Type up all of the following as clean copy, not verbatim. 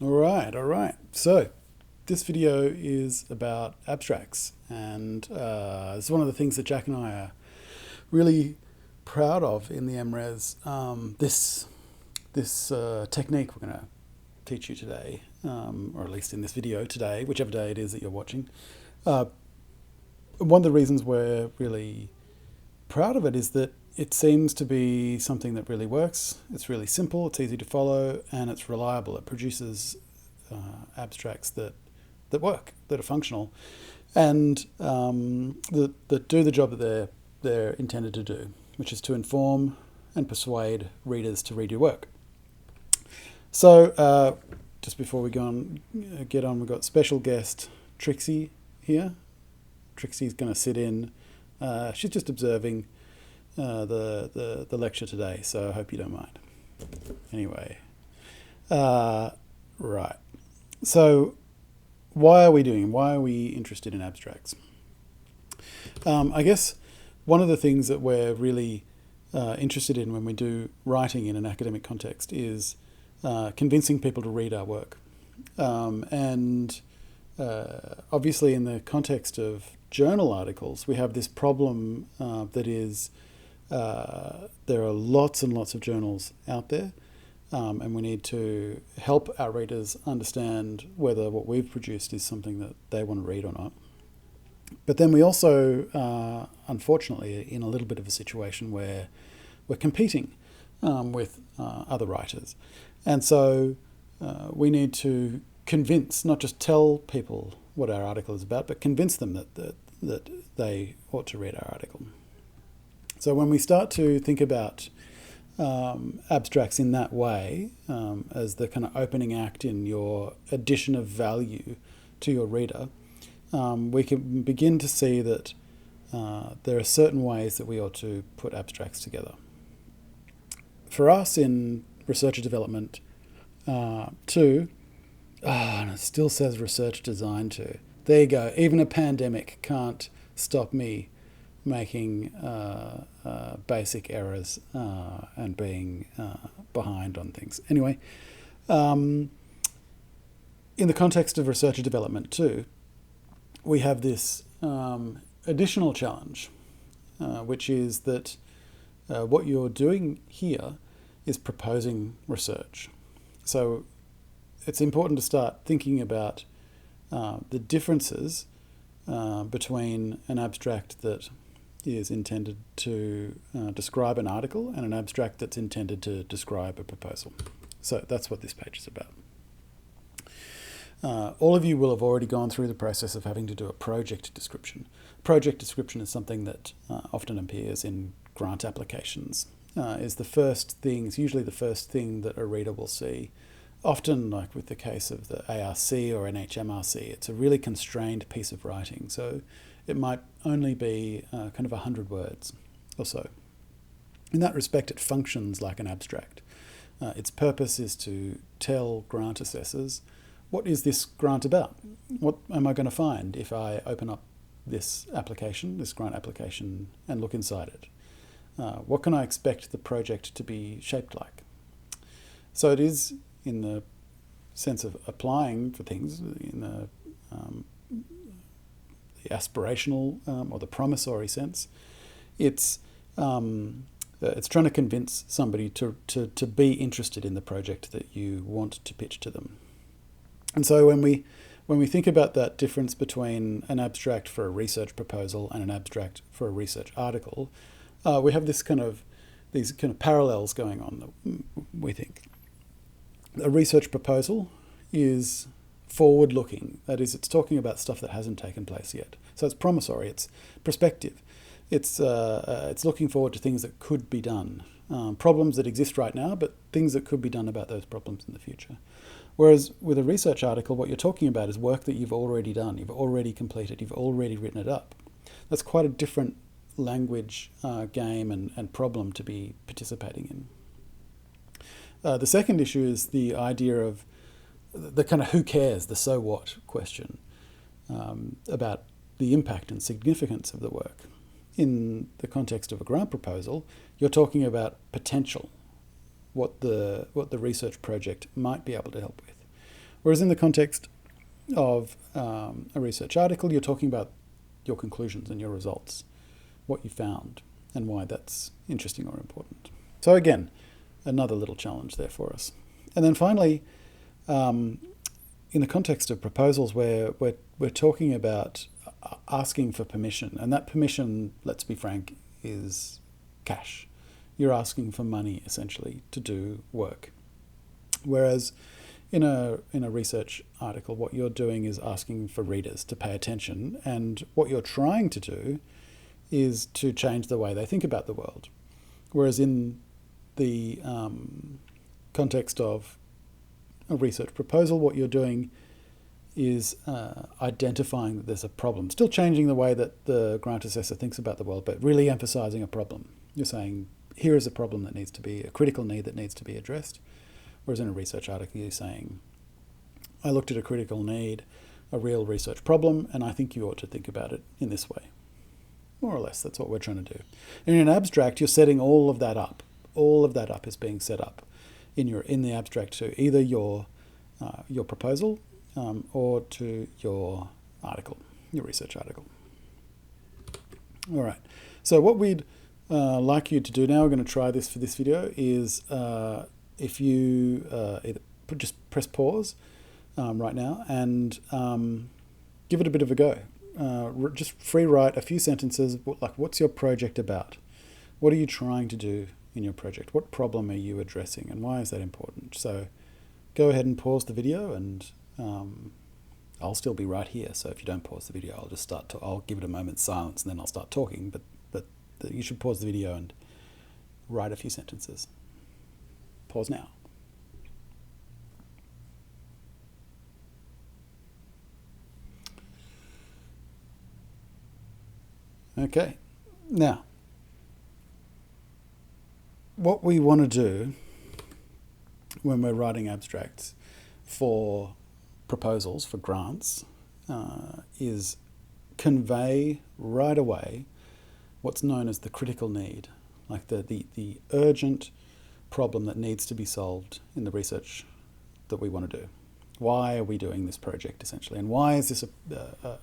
All right. So this video is about abstracts, and it's one of the things that Jack and I are really proud of in the MRes. This technique we're going to teach you today, or at least in this video today, whichever day it is that you're watching. One of the reasons we're really proud of it is that it seems to be something that really works. It's really simple, it's easy to follow, and it's reliable. It produces abstracts that work, that are functional, and that do the job that they're intended to do, which is to inform and persuade readers to read your work. So just before we get on, we've got special guest Trixie here. Trixie's going to sit in. She's just observing the lecture today, so I hope you don't mind. Anyway, right. So why are we interested in abstracts? I guess one of the things that we're really interested in when we do writing in an academic context is convincing people to read our work. And obviously in the context of journal articles, we have this problem that is there are lots and lots of journals out there, and we need to help our readers understand whether what we've produced is something that they want to read or not. But then we also, unfortunately, in a little bit of a situation where we're competing with other writers. And so we need to convince, not just tell people what our article is about, but convince them that they ought to read our article. So when we start to think about abstracts in that way, as the kind of opening act in your addition of value to your reader, we can begin to see that there are certain ways that we ought to put abstracts together. For us in research and development, and it still says research design too. There you go. Even a pandemic can't stop me making basic errors and being behind on things. Anyway, in the context of research and development too, we have this additional challenge, which is that what you're doing here is proposing research. So it's important to start thinking about the differences between an abstract that is intended to describe an article and an abstract that's intended to describe a proposal. So that's what this page is about. All of you will have already gone through the process of having to do a project description. Project description is something that often appears in grant applications. It's usually the first thing that a reader will see. Often, like with the case of the ARC or NHMRC, it's a really constrained piece of writing. So it might only be kind of 100 words or so. In that respect, it functions like an abstract. Its purpose is to tell grant assessors, what is this grant about? What am I going to find if I open up this grant application, and look inside it? What can I expect the project to be shaped like? So it is, in the sense of applying for things, in the aspirational or the promissory sense, it's trying to convince somebody to be interested in the project that you want to pitch to them. And so when we think about that difference between an abstract for a research proposal and an abstract for a research article, we have these kind of parallels going on, we think. A research proposal is forward-looking. That is, it's talking about stuff that hasn't taken place yet. So it's promissory, it's prospective. It's looking forward to things that could be done, problems that exist right now, but things that could be done about those problems in the future. Whereas with a research article, what you're talking about is work that you've already done, you've already completed, you've already written it up. That's quite a different language game and problem to be participating in. The second issue is the idea of the kind of who cares, the so what question about the impact and significance of the work. In the context of a grant proposal, you're talking about potential, what the research project might be able to help with. Whereas in the context of a research article, you're talking about your conclusions and your results, what you found, and why that's interesting or important. So again, another little challenge there for us. And then finally, in the context of proposals, where we're talking about asking for permission, and that permission, let's be frank, is cash. You're asking for money essentially to do work. Whereas in a research article, what you're doing is asking for readers to pay attention, and what you're trying to do is to change the way they think about the world. Whereas in the context of a research proposal, what you're doing is identifying that there's a problem, still changing the way that the grant assessor thinks about the world, but really emphasizing a problem. You're saying, here is a problem that needs to be, a critical need that needs to be addressed. Whereas in a research article, you're saying, I looked at a critical need, a real research problem, and I think you ought to think about it in this way. More or less, that's what we're trying to do. And in an abstract, you're setting all of that up. All of that up is being set up in the abstract to either your proposal or to your article, your research article. All right. So what we'd like you to do now, we're going to try this for this video, is if you either just press pause right now and give it a bit of a go. Just free write a few sentences, like what's your project about? What are you trying to do in your project? What problem are you addressing, and why is that important? So go ahead and pause the video, and I'll still be right here. So if you don't pause the video, I'll just I'll give it a moment's silence, and then I'll start talking. But you should pause the video and write a few sentences. Pause now. Okay, now, what we want to do when we're writing abstracts for proposals, for grants, is convey right away what's known as the critical need, like the urgent problem that needs to be solved in the research that we want to do. Why are we doing this project, essentially? And why is this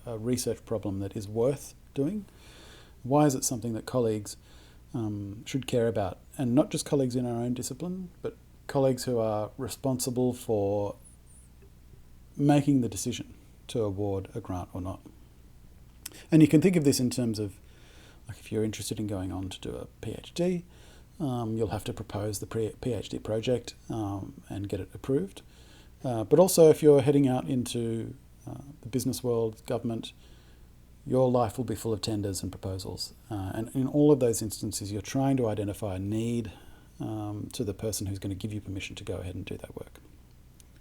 a research problem that is worth doing? Why is it something that colleagues should care about? And not just colleagues in our own discipline, but colleagues who are responsible for making the decision to award a grant or not. And you can think of this in terms of, like, if you're interested in going on to do a PhD, you'll have to propose the PhD project and get it approved. But also if you're heading out into the business world, government, your life will be full of tenders and proposals. And in all of those instances, you're trying to identify a need to the person who's going to give you permission to go ahead and do that work.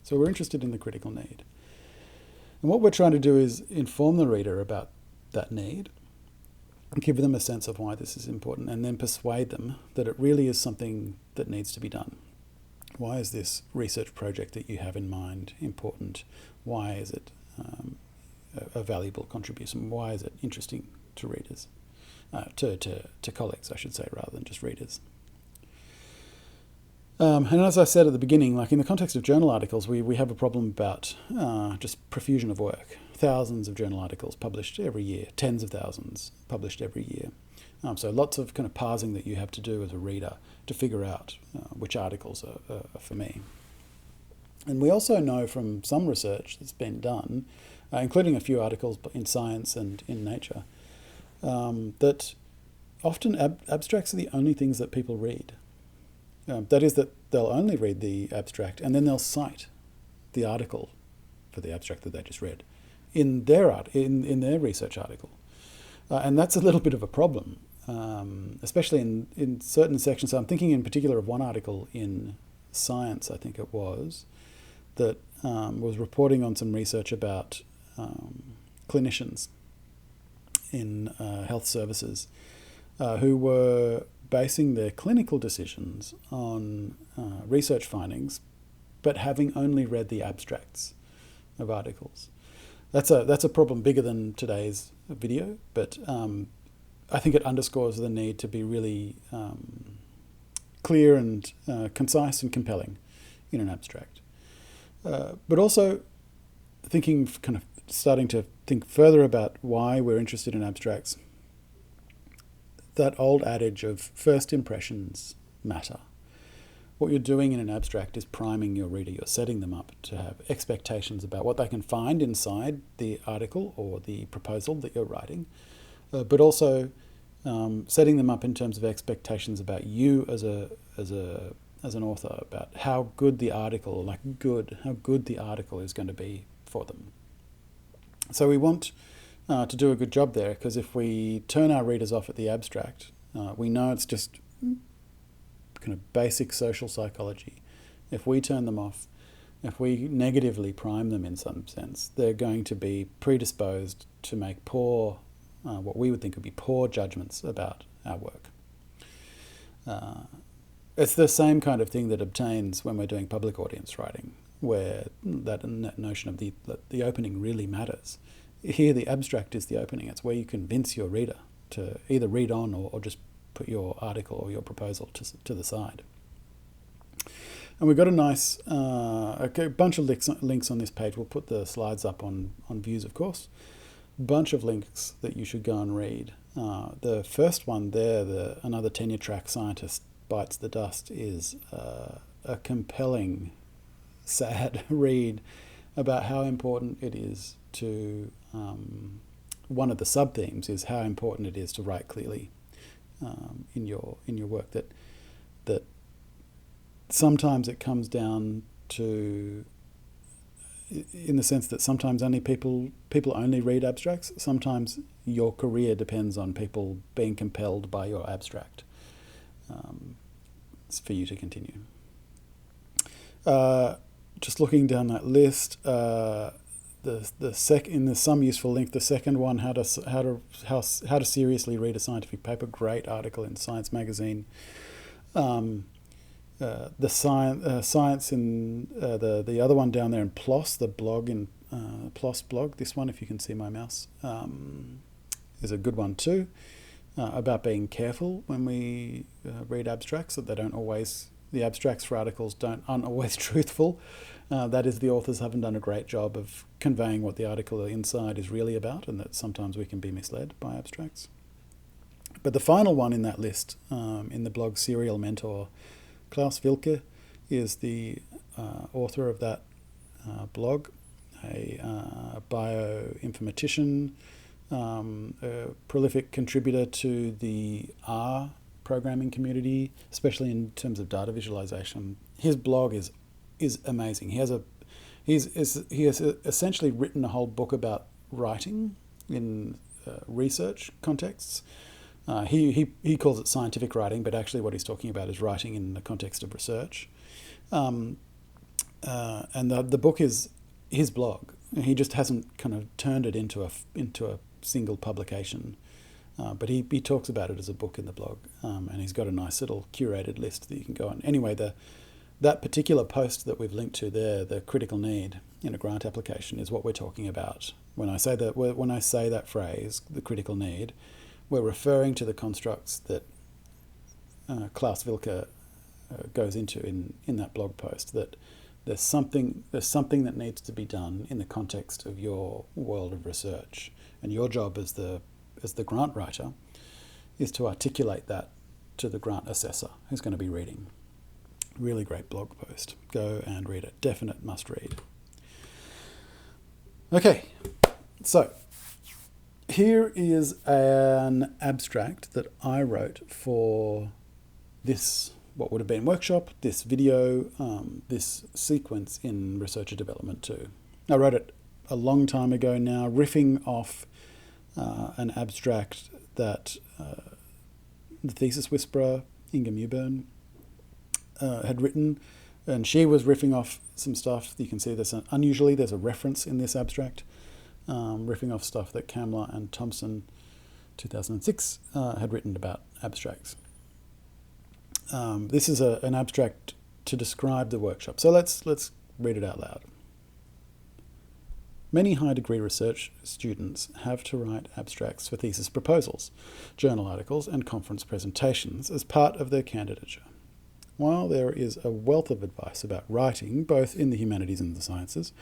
So we're interested in the critical need. And what we're trying to do is inform the reader about that need, give them a sense of why this is important, and then persuade them that it really is something that needs to be done. Why is this research project that you have in mind important? Why is it a valuable contribution? Why is it interesting to readers, to colleagues, I should say, rather than just readers? And as I said at the beginning, like in the context of journal articles, we have a problem about just profusion of work. Thousands of journal articles published every year, tens of thousands published every year. So lots of kind of parsing that you have to do as a reader to figure out which articles are for me. And we also know from some research that's been done, including a few articles in Science and in Nature, that often abstracts are the only things that people read. That is, that they'll only read the abstract and then they'll cite the article for the abstract that they just read in their research article. And that's a little bit of a problem, especially in certain sections. So I'm thinking in particular of one article in Science, I think it was, that was reporting on some research about clinicians in health services who were basing their clinical decisions on research findings, but having only read the abstracts of articles. That's a problem bigger than today's video, but I think it underscores the need to be really clear and concise and compelling in an abstract. But also, kind of starting to think further about why we're interested in abstracts, that old adage of first impressions matter. What you're doing in an abstract is priming your reader. You're setting them up to have expectations about what they can find inside the article or the proposal that you're writing, but also setting them up in terms of expectations about you as an author, about how good the article, how good the article is going to be for them. So we want to do a good job there, because if we turn our readers off at the abstract, we know it's just kind of basic social psychology. If we turn them off, if we negatively prime them in some sense, they're going to be predisposed to make poor, what we would think would be poor judgments about our work. It's the same kind of thing that obtains when we're doing public audience writing, where that notion of the opening really matters. Here the abstract is the opening. It's where you convince your reader to either read on or just put your article or your proposal to the side. And we've got a nice bunch of links on this page. We'll put the slides up on views, of course. Bunch of links that you should go and read. The first one there, another tenure track scientist bites the dust, is a compelling, sad read about how important it is to, one of the sub-themes is how important it is to write clearly in your work, that sometimes it comes down to, in the sense that sometimes only people only read abstracts. Sometimes your career depends on people being compelled by your abstract. It's for you to continue. Just looking down that list, in the some useful link, the second one, how to seriously read a scientific paper, great article in Science magazine. The science in the other one down there in PLOS, the blog in PLOS blog, this one, if you can see my mouse, is a good one too, about being careful when we read abstracts, that the abstracts for articles aren't always truthful. That is, the authors haven't done a great job of conveying what the article inside is really about, and that sometimes we can be misled by abstracts. But the final one in that list, in the blog Serial Mentor, Klaus Wilke is the author of that blog, a bioinformatician, a prolific contributor to the R programming community, especially in terms of data visualization. His blog is amazing. He has essentially written a whole book about writing in research contexts. He calls it scientific writing, but actually what he's talking about is writing in the context of research. And the book is his blog. He just hasn't kind of turned it into a single publication. But he talks about it as a book in the blog, and he's got a nice little curated list that you can go on. Anyway, that particular post that we've linked to there, the critical need in a grant application, is what we're talking about. When I say that phrase, the critical need, we're referring to the constructs that Klaus Wilke goes into in that blog post. That there's something that needs to be done in the context of your world of research, and your job as the grant writer is to articulate that to the grant assessor who's going to be reading. Really great blog post. Go and read it. Definite must read. Okay, so here is an abstract that I wrote for this, what would have been workshop, this video, this sequence in Researcher Development 2. I wrote it a long time ago now, riffing off an abstract that the thesis whisperer, Inga Mewburn, had written, and she was riffing off some stuff. You can see there's a reference in this abstract, riffing off stuff that Kamler and Thompson, 2006, had written about abstracts. This is an abstract to describe the workshop. So let's read it out loud. Many high-degree research students have to write abstracts for thesis proposals, journal articles, and conference presentations as part of their candidature. While there is a wealth of advice about writing, both in the humanities and the sciences,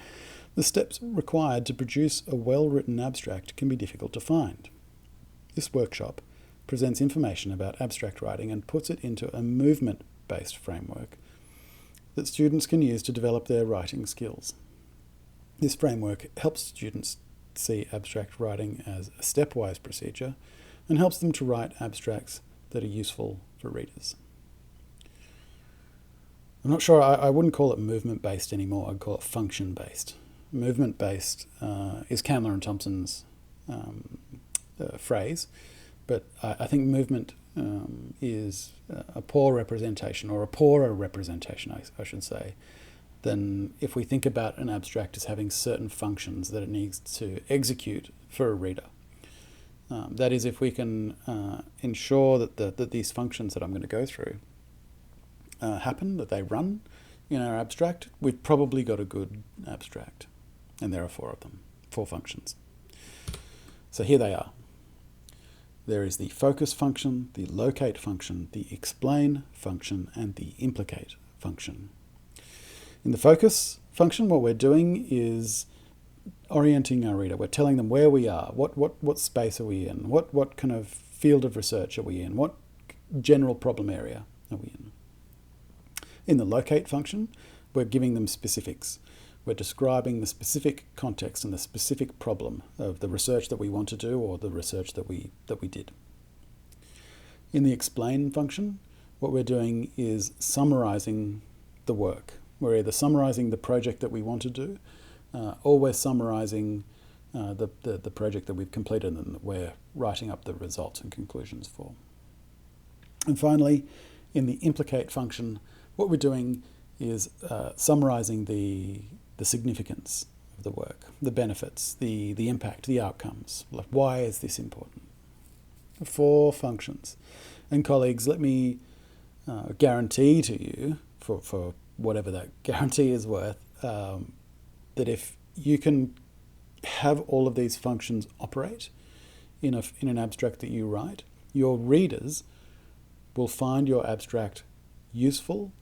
the steps required to produce a well-written abstract can be difficult to find. This workshop presents information about abstract writing and puts it into a movement-based framework that students can use to develop their writing skills. This framework helps students see abstract writing as a stepwise procedure and helps them to write abstracts that are useful for readers. I'm not sure, I wouldn't call it movement-based anymore, I'd call it function-based. Movement-based is Candler and Thompson's phrase, but I think movement is a poor representation, or a poorer representation, I should say, than if we think about an abstract as having certain functions that it needs to execute for a reader. That is, if we can ensure that these functions that I'm going to go through happen, that they run in our abstract, we've probably got a good abstract. And there are 4 of them, 4 functions. So here they are. There is the focus function, the locate function, the explain function, and the implicate function. In the focus function, what we're doing is orienting our reader. We're telling them where we are, what space are we in, what kind of field of research are we in, what general problem area are we in. In the locate function, we're giving them specifics. We're describing the specific context and the specific problem of the research that we want to do or the research that we did. In the explain function, what we're doing is summarizing the work. We're either summarizing the project that we want to do, or we're summarizing the project that we've completed and that we're writing up the results and conclusions for. And finally, in the implicate function, what we're doing is summarizing the significance of the work, the benefits, the impact, the outcomes. Like, why is this important? 4 functions. And colleagues, let me guarantee to you, for whatever that guarantee is worth, that if you can have all of these functions operate in an abstract that you write, your readers will find your abstract useful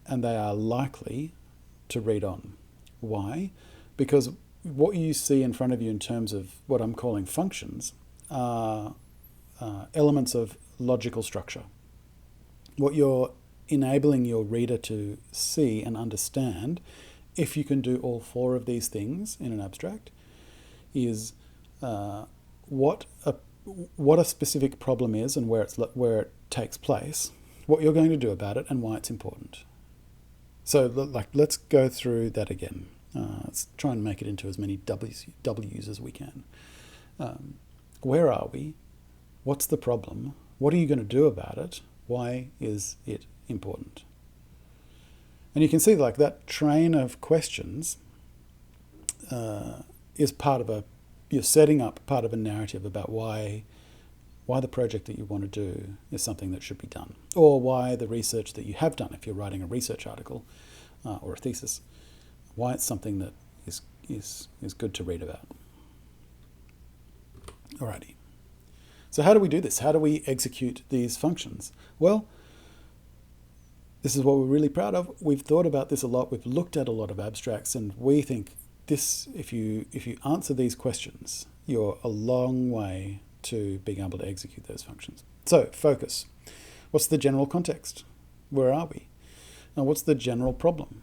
and they are likely to read on. Why? Because what you see in front of you in terms of what I'm calling functions are elements of logical structure. What you're enabling your reader to see and understand, if you can do all 4 of these things in an abstract, is what a specific problem is and where it takes place, what you're going to do about it, and why it's important. So, let's go through that again. Let's try and make it into as many W's as we can. Where are we? What's the problem? What are you going to do about it? Why is it important? And you can see that train of questions is part of you're setting up part of a narrative about why the project that you want to do is something that should be done, or why the research that you have done, if you're writing a research article or a thesis, why it's something that is good to read about. Alrighty. So how do we do this? How do we execute these functions? Well, this is what we're really proud of. We've thought about this a lot. We've looked at a lot of abstracts, and we think this, if you answer these questions, you're a long way to being able to execute those functions. So, focus. What's the general context? Where are we? Now, what's the general problem?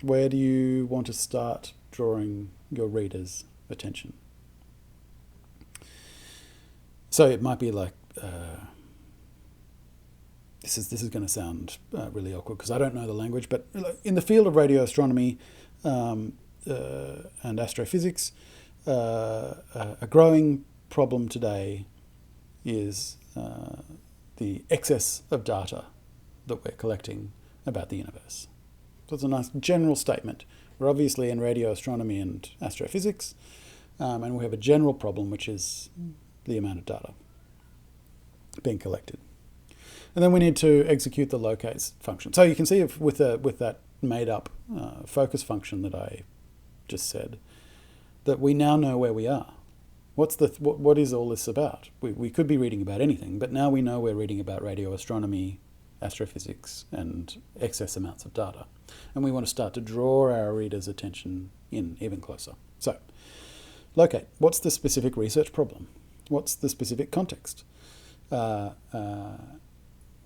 Where do you want to start drawing your reader's attention? So it might be like, this is going to sound really awkward because I don't know the language, but in the field of radio astronomy and astrophysics, a growing problem today is the excess of data that we're collecting about the universe. So it's a nice general statement. We're obviously in radio astronomy and astrophysics, and we have a general problem, which is the amount of data being collected. And then we need to execute the locate function. So you can see with that made-up focus function that I just said, that we now know where we are. What is all this about? We could be reading about anything, but now we know we're reading about radio astronomy astrophysics and excess amounts of data. And we want to start to draw our readers' attention in even closer. So, locate. What's the specific research problem? What's the specific context?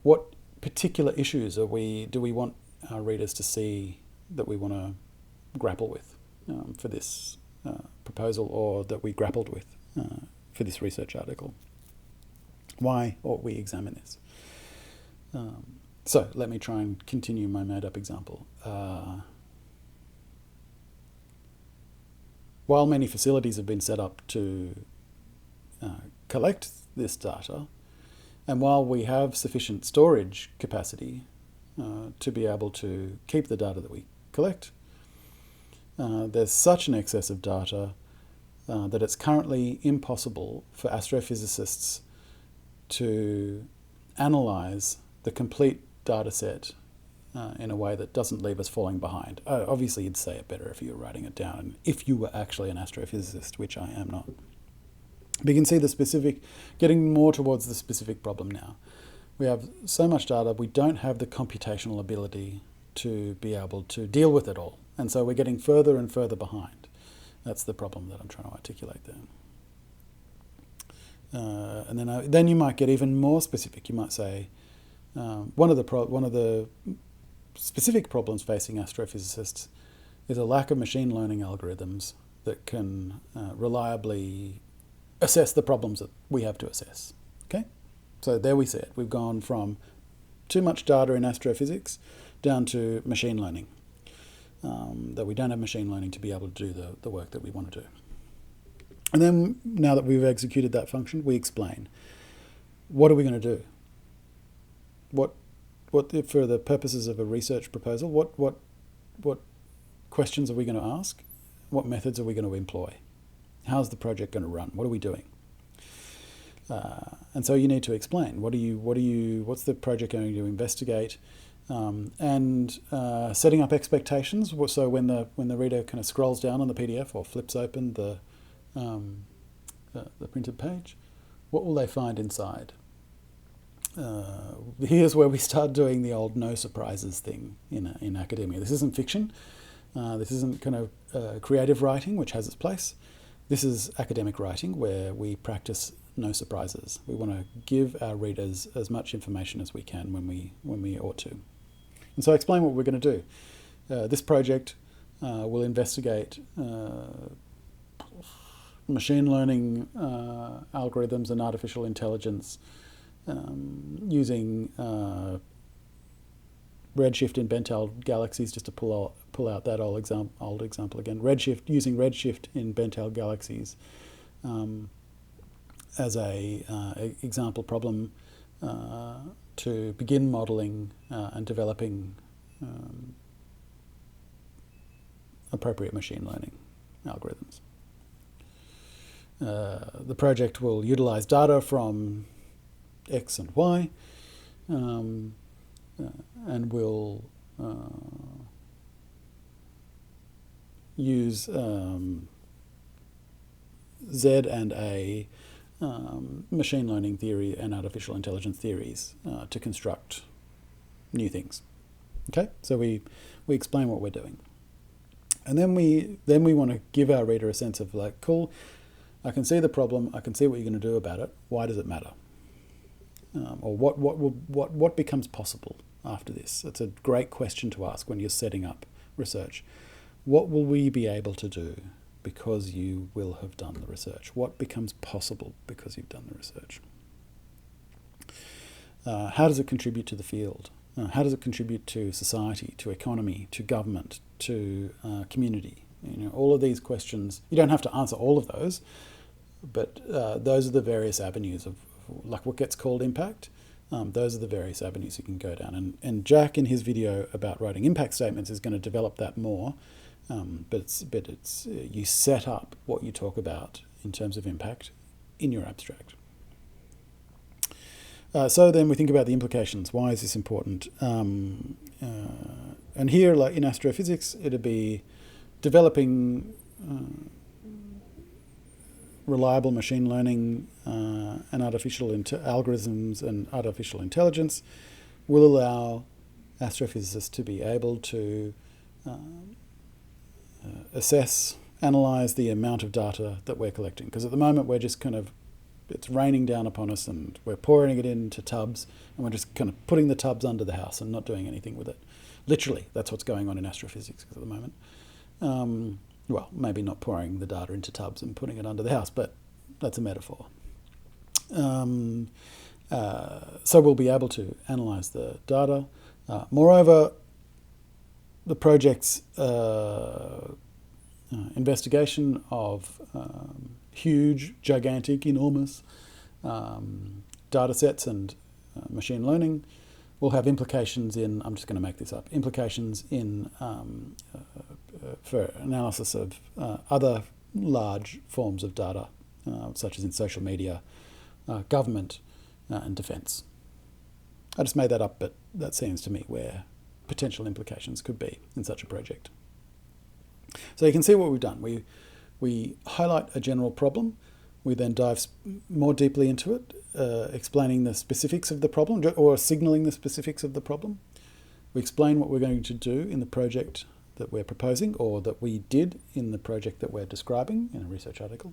What particular issues do we want our readers to see that we want to grapple with for this proposal, or that we grappled with for this research article? Why ought we examine this? So let me try and continue my made-up example. While many facilities have been set up to collect this data, and while we have sufficient storage capacity to be able to keep the data that we collect, there's such an excess of data that it's currently impossible for astrophysicists to analyze the complete data set in a way that doesn't leave us falling behind. Obviously, you'd say it better if you were writing it down, if you were actually an astrophysicist, which I am not. But you can see the specific, getting more towards the specific problem now. We have so much data, we don't have the computational ability to be able to deal with it all. And so we're getting further and further behind. That's the problem that I'm trying to articulate there. And then you might get even more specific. You might say, one of the specific problems facing astrophysicists is a lack of machine learning algorithms that can reliably assess the problems that we have to assess. Okay, so there we see it. We've gone from too much data in astrophysics down to machine learning. That we don't have machine learning to be able to do the work that we want to do. And then, now that we've executed that function, we explain. What are we going to do? What for the purposes of a research proposal, what questions are we going to ask? What methods are we going to employ? How's the project going to run? What are we doing? And so you need to explain. What's the project going to investigate? And setting up expectations. So when the reader kind of scrolls down on the PDF or flips open the printed page, what will they find inside? Here's where we start doing the old no surprises thing in academia. This isn't fiction. This isn't kind of creative writing, which has its place. This is academic writing, where we practice no surprises. We want to give our readers as much information as we can when we ought to. And so I explain what we're going to do. This project will investigate machine learning algorithms and artificial intelligence using redshift in bent-tailed galaxies, just to pull out that old example again. Using redshift in bent-tailed galaxies as a example problem to begin modelling and developing appropriate machine learning algorithms. The project will utilise data from X and Y, and will use Z and A machine learning theory and artificial intelligence theories to construct new things. Okay, so we explain what we're doing, and then we want to give our reader a sense of, like, cool, I can see the problem, I can see what you're going to do about it. Why does it matter? Or what becomes possible after this? It's a great question to ask when you're setting up research. What will we be able to do because you will have done the research? What becomes possible because you've done the research? How does it contribute to the field? How does it contribute to society, to economy, to government, to community? All of these questions. You don't have to answer all of those, but those are the various avenues of, like, what gets called impact. Those are the various avenues you can go down. And Jack, in his video about writing impact statements, is going to develop that more. But it's you set up what you talk about in terms of impact in your abstract. So then we think about the implications. Why is this important? And here, like in astrophysics, it'd be developing reliable machine learning and artificial algorithms and artificial intelligence will allow astrophysicists to be able to assess, analyse the amount of data that we're collecting. Because at the moment we're just it's raining down upon us and we're pouring it into tubs and we're just kind of putting the tubs under the house and not doing anything with it. Literally, that's what's going on in astrophysics at the moment. Well, maybe not pouring the data into tubs and putting it under the house, but that's a metaphor. So we'll be able to analyse the data. Moreover, the project's investigation of huge, gigantic, enormous data sets and machine learning will have implications in, I'm just going to make this up, implications in for analysis of other large forms of data, such as in social media, government, and defence. I just made that up, but that seems to me where potential implications could be in such a project. So you can see what we've done. We highlight a general problem. We then dive more deeply into it, explaining the specifics of the problem or signalling the specifics of the problem. We explain what we're going to do in the project that we're proposing or that we did in the project that we're describing in a research article.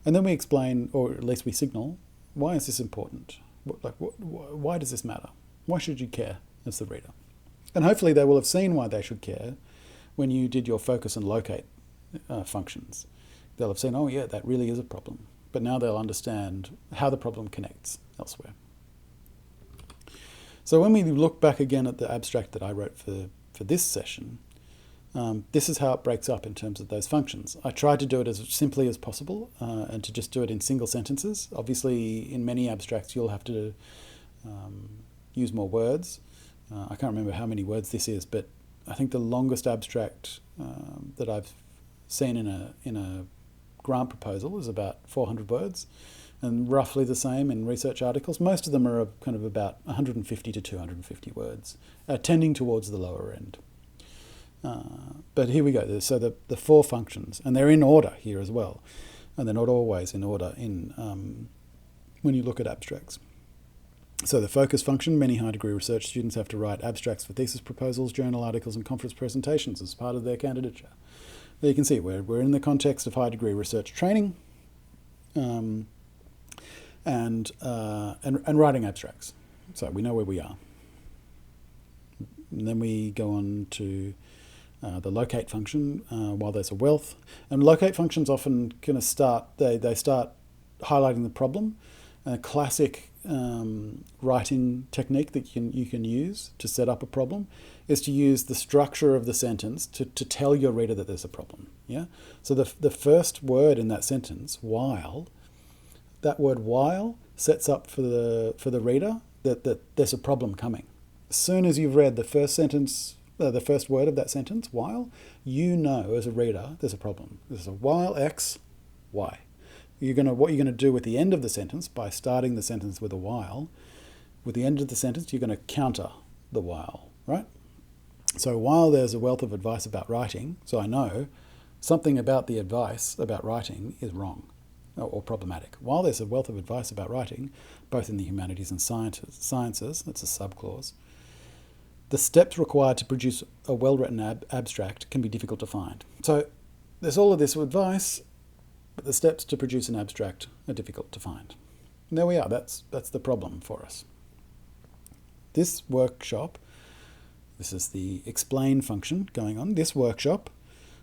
And then we explain, or at least we signal, why is this important? Why does this matter? Why should you care as the reader? And hopefully they will have seen why they should care when you did your focus and locate functions. They'll have seen, oh yeah, that really is a problem. But now they'll understand how the problem connects elsewhere. So when we look back again at the abstract that I wrote for this session, this is how it breaks up in terms of those functions. I tried to do it as simply as possible and to just do it in single sentences. Obviously, in many abstracts, you'll have to use more words. I can't remember how many words this is, but I think the longest abstract that I've seen in a grant proposal is about 400 words, and roughly the same in research articles. Most of them are kind of about 150 to 250 words, tending towards the lower end. But here we go. So the four functions, and they're in order here as well, and they're not always in order in when you look at abstracts. So the focus function, many high-degree research students have to write abstracts for thesis proposals, journal articles and conference presentations as part of their candidature. There you can see we're in the context of high-degree research training and writing abstracts. So we know where we are. And then we go on to the locate function while there's a wealth. And locate functions often kind of they start highlighting the problem. A classic writing technique that you can use to set up a problem is to use the structure of the sentence to tell your reader that there's a problem. Yeah. So the first word in that sentence, while, that word while sets up for the reader that there's a problem coming. As soon as you've read the first sentence, the first word of that sentence, while, you know as a reader there's a problem. There's a while X, Y. What you're going to do with the end of the sentence by starting the sentence with a while, with the end of the sentence you're going to counter the while, right? So while there's a wealth of advice about writing, so I know something about the advice about writing is wrong or problematic. While there's a wealth of advice about writing, both in the humanities and sciences, that's a subclause, the steps required to produce a well-written abstract can be difficult to find. So there's all of this advice, but the steps to produce an abstract are difficult to find. And there we are. That's the problem for us. This workshop, this is the explain function going on. This workshop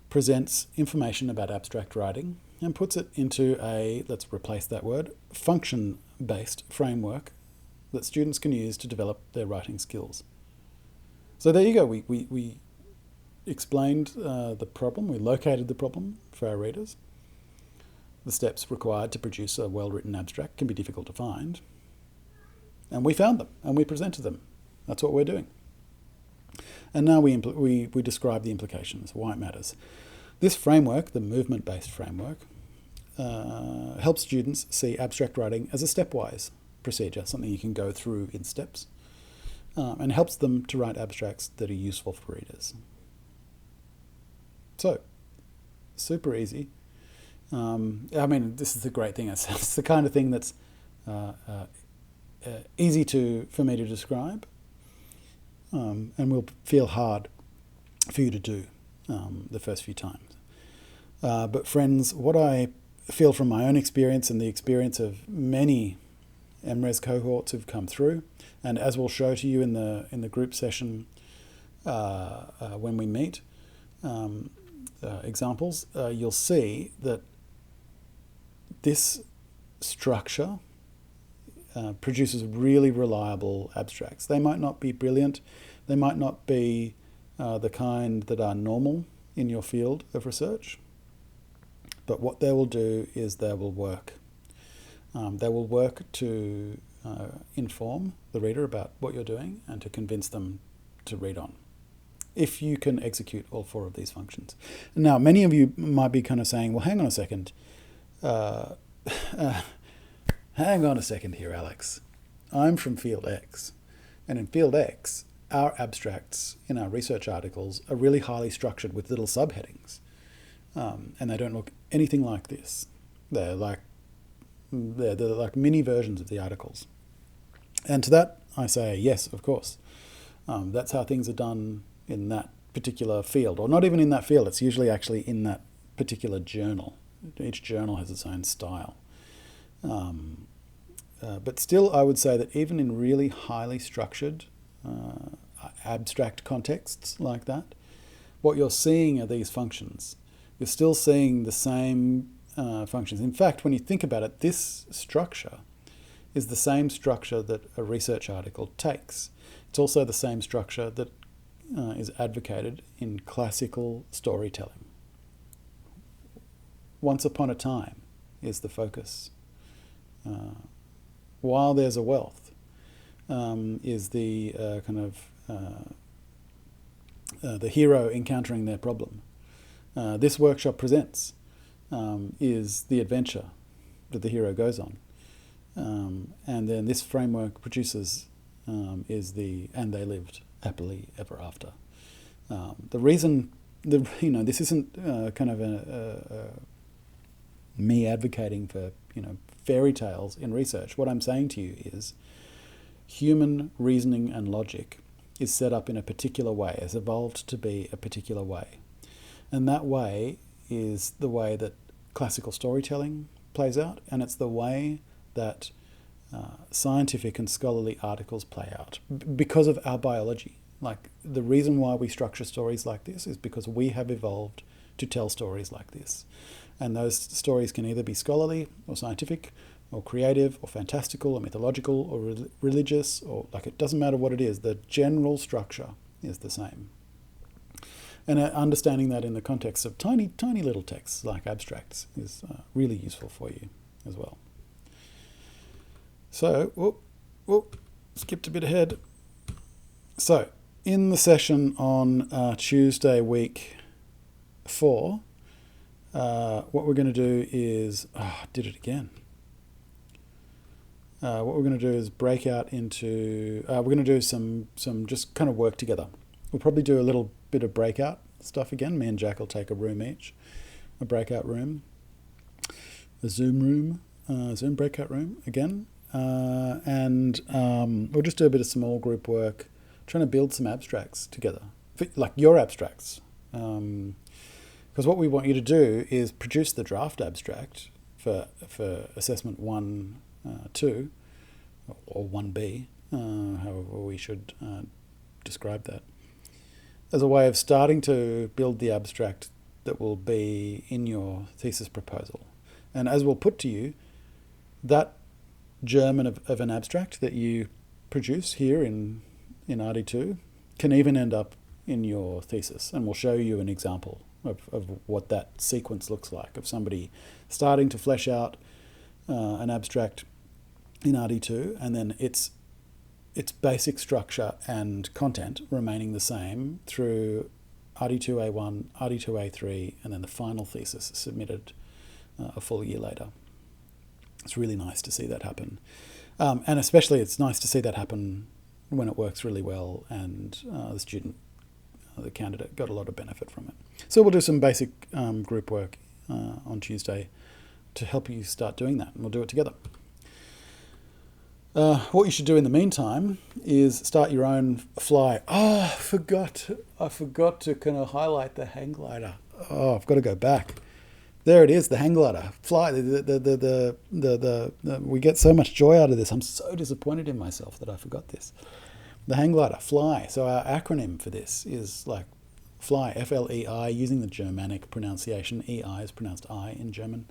presents information about abstract writing and puts it into a, let's replace that word, function-based framework that students can use to develop their writing skills. So there you go. We explained the problem. We located the problem for our readers. The steps required to produce a well-written abstract can be difficult to find. And we found them, and we presented them. That's what we're doing. And now we describe the implications, why it matters. This framework, the movement-based framework, helps students see abstract writing as a stepwise procedure, something you can go through in steps, and helps them to write abstracts that are useful for readers. So, super easy. I mean, this is the great thing. It's the kind of thing that's easy for me to describe, and will feel hard for you to do the first few times. But friends, what I feel from my own experience and the experience of many MRes cohorts who've come through, and as we'll show to you in the group session when we meet, examples, you'll see that this structure produces really reliable abstracts. They might not be brilliant, they might not be the kind that are normal in your field of research, but what they will do is they will work. They will work to inform the reader about what you're doing and to convince them to read on, if you can execute all four of these functions. Now, many of you might be kind of saying, well, hang on a second. Hang on a second here, Alex. I'm from Field X. And in Field X, our abstracts in our research articles are really highly structured with little subheadings. And they don't look anything like this. They're like mini versions of the articles. And to that, I say, yes, of course. That's how things are done in that particular field, or not even in that field. It's usually actually in that particular journal. Each journal has its own style. But still, I would say that even in really highly structured abstract contexts like that, what you're seeing are these functions. You're still seeing the same functions. In fact, when you think about it, this structure is the same structure that a research article takes. It's also the same structure that is advocated in classical storytelling. Once upon a time is the focus. While there's a wealth is the the hero encountering their problem. This workshop presents is the adventure that the hero goes on. And then this framework produces is the and they lived happily ever after. The reason, this isn't kind of me advocating for fairy tales in research. What I'm saying to you is human reasoning and logic is set up in a particular way, has evolved to be a particular way. And that way is the way that classical storytelling plays out, and it's the way that scientific and scholarly articles play out because of our biology. Like, the reason why we structure stories like this is because we have evolved to tell stories like this. And those stories can either be scholarly or scientific or creative or fantastical or mythological or religious, or it doesn't matter what it is, the general structure is the same. And understanding that in the context of tiny, tiny little texts like abstracts is really useful for you as well. So, skipped a bit ahead. So, in the session on Tuesday, week 4, what we're going to do is, did it again. What we're going to do is break out into, we're going to do some just kind of work together. We'll probably do a little bit of breakout stuff again. Me and Jack will take a room each, a breakout room, a Zoom breakout room again. And we'll just do a bit of small group work, trying to build some abstracts together, like your abstracts. Because what we want you to do is produce the draft abstract for assessment 1, 2, or 1B, however we should describe that, as a way of starting to build the abstract that will be in your thesis proposal. And as we'll put to you, that German of an abstract that you produce here in RD2 can even end up in your thesis. And we'll show you an example of what that sequence looks like, of somebody starting to flesh out an abstract in RD2, and then its basic structure and content remaining the same through RD2A1, RD2A3, and then the final thesis submitted a full year later. It's really nice to see that happen. And especially it's nice to see that happen when it works really well and the candidate got a lot of benefit from it. So we'll do some basic group work on Tuesday to help you start doing that, and we'll do it together. What you should do in the meantime is start your own fly. Oh, I forgot to kind of highlight the hang glider. Oh, I've got to go back. There it is, the hang glider. Fly. We get so much joy out of this. I'm so disappointed in myself that I forgot this. The hang glider, fly. So our acronym for this is like fly, FLEI, using the Germanic pronunciation. EI is pronounced I in German.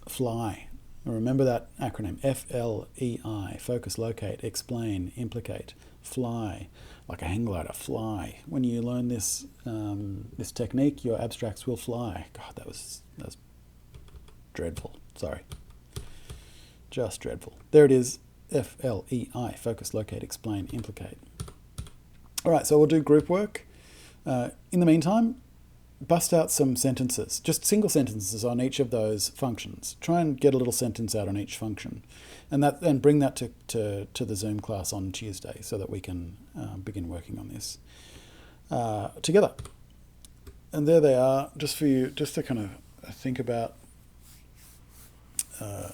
Fly. Remember that acronym, FLEI, focus, locate, explain, implicate, fly, like a hang glider, fly. When you learn this this technique, your abstracts will fly. God, that was dreadful. Sorry. Just dreadful. There it is, FLEI, focus, locate, explain, implicate. All right, so we'll do group work. In the meantime, bust out some sentences, just single sentences on each of those functions. Try and get a little sentence out on each function, and bring that to the Zoom class on Tuesday so that we can begin working on this together. And there they are, just for you, just to kind of think about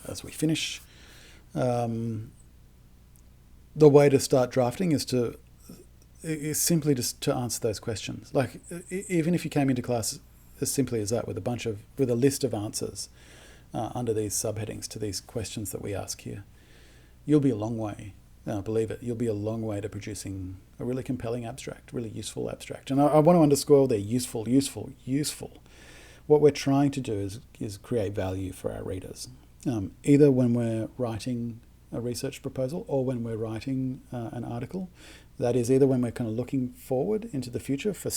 as we finish. The way to start drafting is simply just to answer those questions. Like, even if you came into class as simply as that, with a list of answers under these subheadings to these questions that we ask here, you'll be a long way. Believe it, you'll be a long way to producing a really compelling abstract, really useful abstract. And I want to underscore there, useful. What we're trying to do is create value for our readers, either when we're writing a research proposal or when we're writing an article. That is, either when we're kind of looking forward into the future for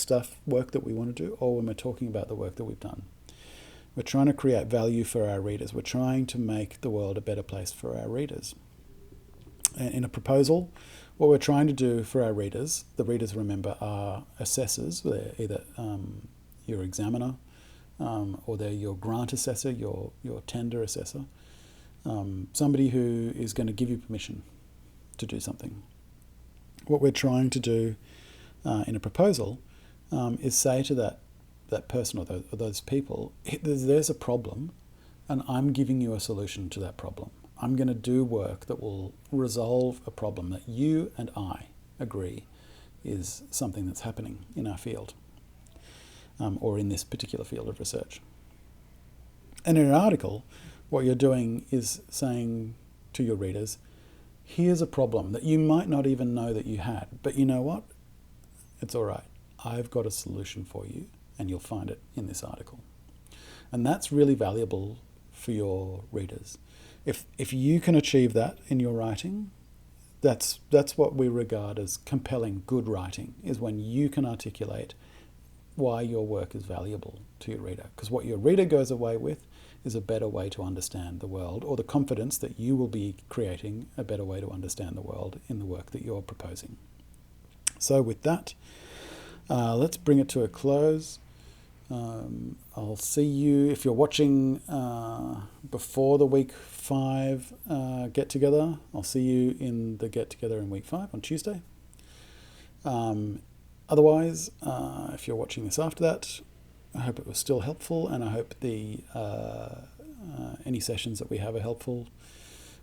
work that we want to do, or when we're talking about the work that we've done. We're trying to create value for our readers. We're trying to make the world a better place for our readers. In a proposal, what we're trying to do for our readers, the readers, remember, are assessors. They're either your examiner, or they're your grant assessor, your tender assessor, somebody who is going to give you permission to do something. What we're trying to do in a proposal is say to that person or those people, there's a problem, and I'm giving you a solution to that problem. I'm going to do work that will resolve a problem that you and I agree is something that's happening in our field, or in this particular field of research. And in an article, what you're doing is saying to your readers, here's a problem that you might not even know that you had, but you know what? It's all right. I've got a solution for you, and you'll find it in this article. And that's really valuable for your readers. If you can achieve that in your writing, that's what we regard as compelling, good writing, is when you can articulate why your work is valuable to your reader. Because what your reader goes away with is a better way to understand the world, or the confidence that you will be creating a better way to understand the world in the work that you're proposing. So with that, let's bring it to a close. I'll see you, if you're watching before the week 5 get-together, I'll see you in the get-together in week 5 on Tuesday. Otherwise, if you're watching this after that, I hope it was still helpful, and I hope any sessions that we have are helpful.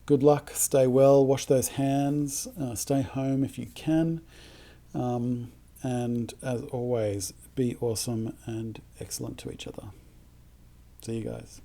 Good luck, stay well, wash those hands, stay home if you can, and as always, be awesome and excellent to each other. See you guys.